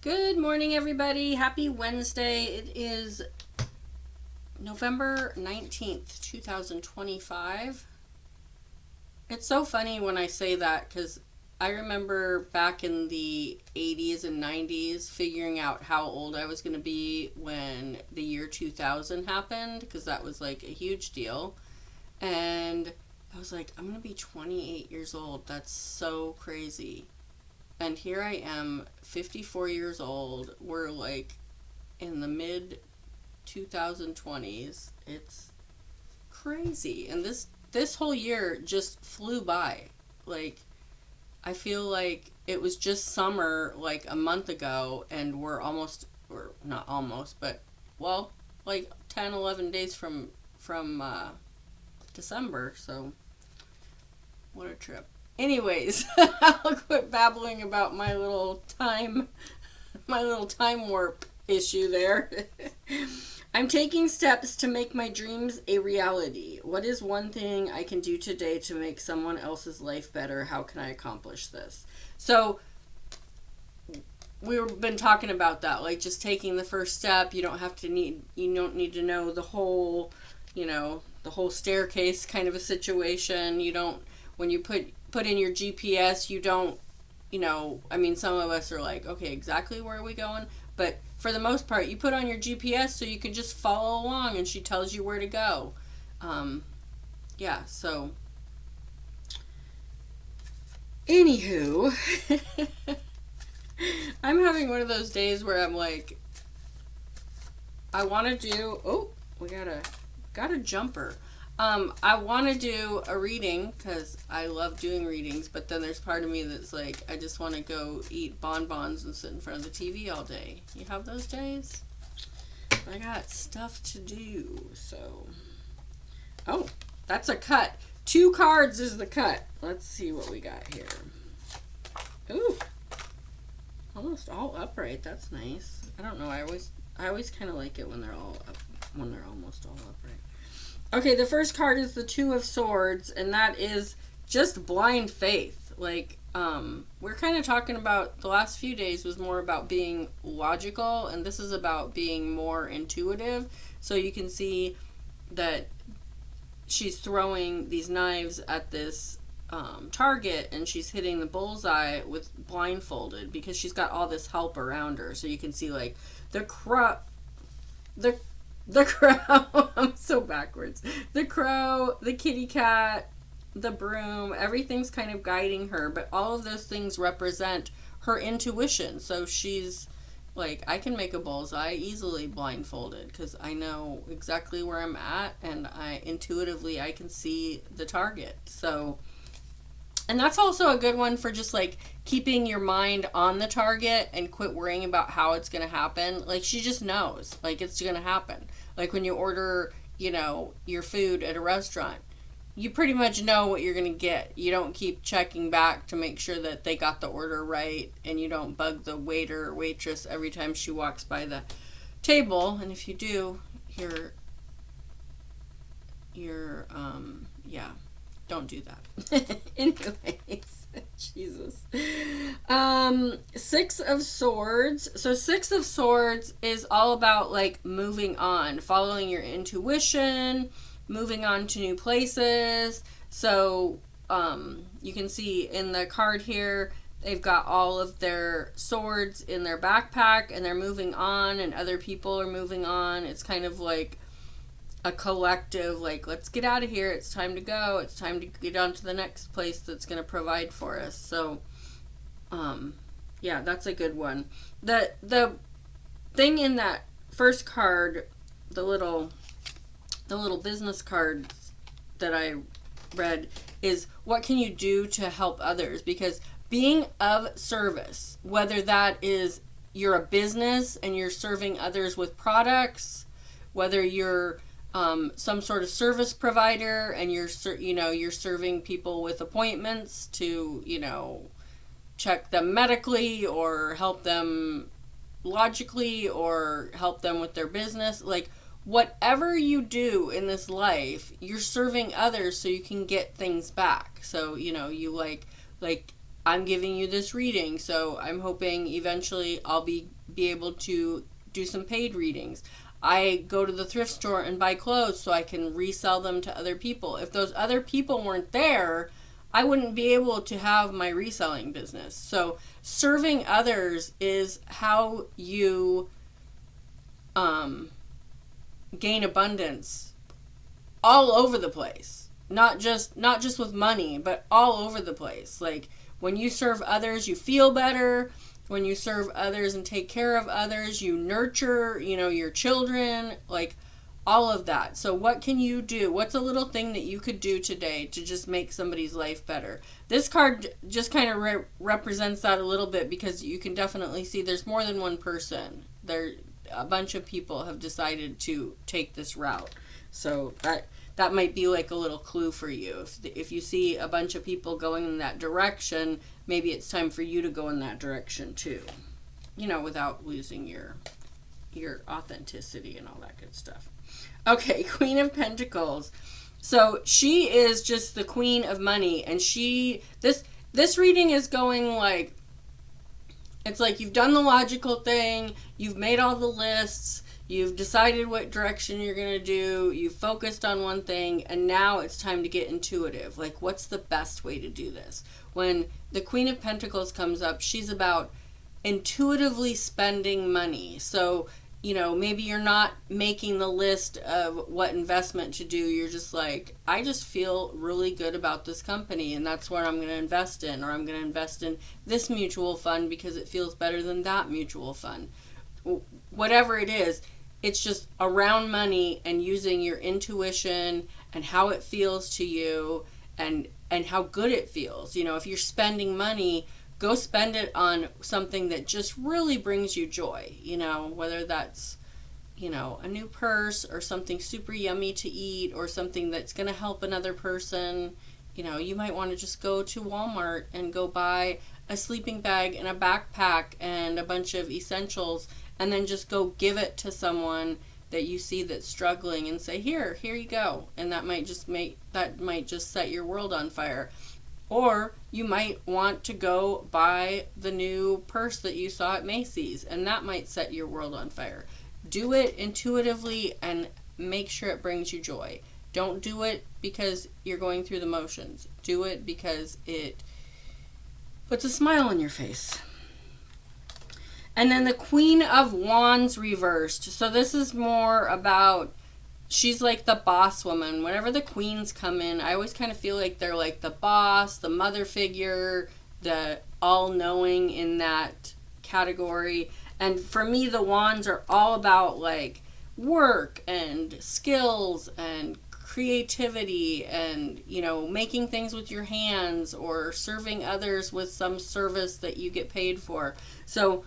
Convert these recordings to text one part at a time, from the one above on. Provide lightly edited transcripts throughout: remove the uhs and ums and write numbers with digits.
Good morning, everybody. Happy Wednesday. It is November 19th, 2025. It's so funny when I say that because I remember back in the 80s and 90s figuring out how old I was going to be when the year 2000 happened because that was like a huge deal. And I was like, I'm going to be 28 years old. That's so crazy. And here I am, 54 years old. We're like in the mid 2020s. It's crazy. And this whole year just flew by. Like I feel like it was just summer like a month ago and we're almost or not almost, but well, like 10, 11 days from December. So what a trip. Anyways, I'll quit babbling about my little time warp issue there. I'm taking steps to make my dreams a reality. What is one thing I can do today to make someone else's life better? How can I accomplish this? So, we've been talking about that, like just taking the first step. You don't need to know the whole staircase kind of a situation. You don't when you put in your GPS, you don't I mean, some of us are like, okay, exactly where are we going? But for the most part, you put on your GPS so you can just follow along and she tells you where to go. Um, yeah, so anywho, I'm having one of those days where I'm like, I want to do, oh, we got a jumper. I want to do a reading because I love doing readings, but then there's part of me that's like, I just want to go eat bonbons and sit in front of the TV all day. You have those days? I got stuff to do, so. Oh, that's a cut. 2 cards is the cut. Let's see what we got here. Ooh, almost all upright. That's nice. I don't know. I always kind of like it when they're all up, when they're almost all upright. Okay, the first card is the Two of Swords, and that is just blind faith. Like, we're kind of talking about the last few days was more about being logical, and this is about being more intuitive. So you can see that she's throwing these knives at this target, and she's hitting the bullseye with blindfolded because she's got all this help around her. So you can see like the the the crow. I'm so backwards. The crow, the kitty cat, the broom, everything's kind of guiding her, but all of those things represent her intuition. So she's like, I can make a bullseye easily blindfolded because I know exactly where I'm at, and I can see the target. So, and that's also a good one for just like keeping your mind on the target and quit worrying about how it's going to happen. Like she just knows, like it's going to happen. Like when you order, your food at a restaurant, you pretty much know what you're going to get. You don't keep checking back to make sure that they got the order right, and you don't bug the waiter or waitress every time she walks by the table. And if you do, yeah, don't do that. Anyways, Jesus. 6 of Swords. So 6 of Swords is all about like moving on, following your intuition, moving on to new places. So you can see in the card here, they've got all of their swords in their backpack and they're moving on, and other people are moving on. It's kind of like a collective, like, let's get out of here. It's time to go. It's time to get on to the next place that's going to provide for us. So, yeah, that's a good one. The thing in that first card, the little business card that I read is what can you do to help others? Because being of service, whether that is you're a business and you're serving others with products, whether you're some sort of service provider and you're serving people with appointments to check them medically or help them logically or help them with their business, like whatever you do in this life, you're serving others so you can get things back. So you like I'm giving you this reading, so I'm hoping eventually I'll be able to do some paid readings. I go to the thrift store and buy clothes so I can resell them to other people. If those other people weren't there, I wouldn't be able to have my reselling business. So serving others is how you gain abundance all over the place. Not just with money, but all over the place. Like when you serve others, you feel better. When you serve others and take care of others, you nurture, your children, like all of that. So what can you do? What's a little thing that you could do today to just make somebody's life better? This card just kind of represents that a little bit, because you can definitely see there's more than one person. A bunch of people have decided to take this route. So that might be like a little clue for you. If you see a bunch of people going in that direction, maybe it's time for you to go in that direction too. Without losing your authenticity and all that good stuff. Okay, Queen of Pentacles. So she is just the queen of money, and this reading is going like, it's like you've done the logical thing, you've made all the lists, you've decided what direction you're going to do, you've focused on one thing, and now it's time to get intuitive. Like, what's the best way to do this? When the Queen of Pentacles comes up, she's about intuitively spending money. So, maybe you're not making the list of what investment to do. You're just like, I just feel really good about this company, and that's what I'm going to invest in. Or I'm going to invest in this mutual fund because it feels better than that mutual fund. Whatever it is, it's just around money and using your intuition and how it feels to you and how good it feels. If you're spending money, go spend it on something that just really brings you joy, whether that's, a new purse or something super yummy to eat or something that's going to help another person. You might want to just go to Walmart and go buy a sleeping bag and a backpack and a bunch of essentials, and then just go give it to someone that you see that's struggling and say, here you go. And that might just set your world on fire. Or you might want to go buy the new purse that you saw at Macy's, and that might set your world on fire. Do it intuitively and make sure it brings you joy. Don't do it because you're going through the motions. Do it because it puts a smile on your face. And then the Queen of Wands reversed. So this is more about, she's like the boss woman. Whenever the queens come in, I always kind of feel like they're like the boss, the mother figure, the all-knowing in that category. And for me, the wands are all about like work and skills and creativity and, making things with your hands or serving others with some service that you get paid for. So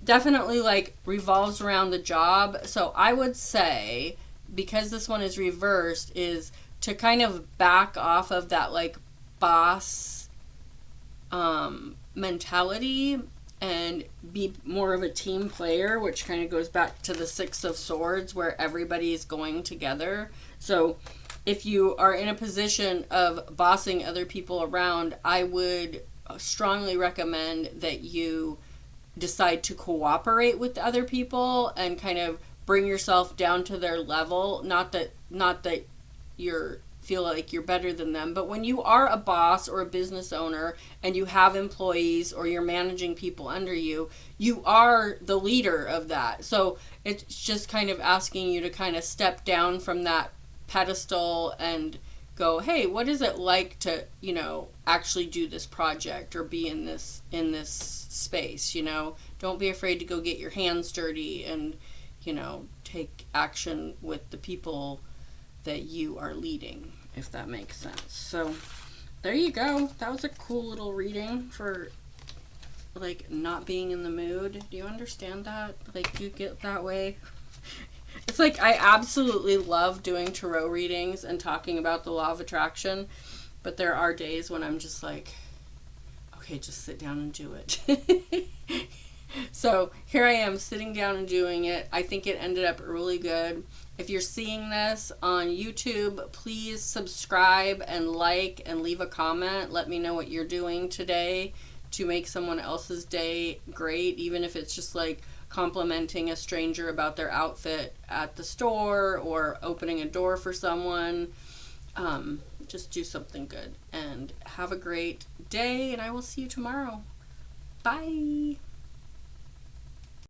definitely like revolves around the job. So I would say, because this one is reversed, is to kind of back off of that like boss mentality and be more of a team player, which kind of goes back to the Six of Swords where everybody's going together. So if you are in a position of bossing other people around, I would strongly recommend that you decide to cooperate with other people and kind of bring yourself down to their level. Not that you're feel like you're better than them, but when you are a boss or a business owner and you have employees or you're managing people under you, you are the leader of that. So it's just kind of asking you to kind of step down from that pedestal and go, hey, what is it like to, actually do this project or be in this space? Don't be afraid to go get your hands dirty and, take action with the people that you are leading, if that makes sense. So there you go. That was a cool little reading for like not being in the mood. Do you understand that? Like, do you get that way? It's like I absolutely love doing tarot readings and talking about the law of attraction, but there are days when I'm just like, okay, just sit down and do it. So here I am sitting down and doing it. I think it ended up really good. If you're seeing this on YouTube, please subscribe and like and leave a comment. Let me know what you're doing today to make someone else's day great, even if it's just like complimenting a stranger about their outfit at the store or opening a door for someone. Just do something good and have a great day, and I will see you tomorrow. Bye.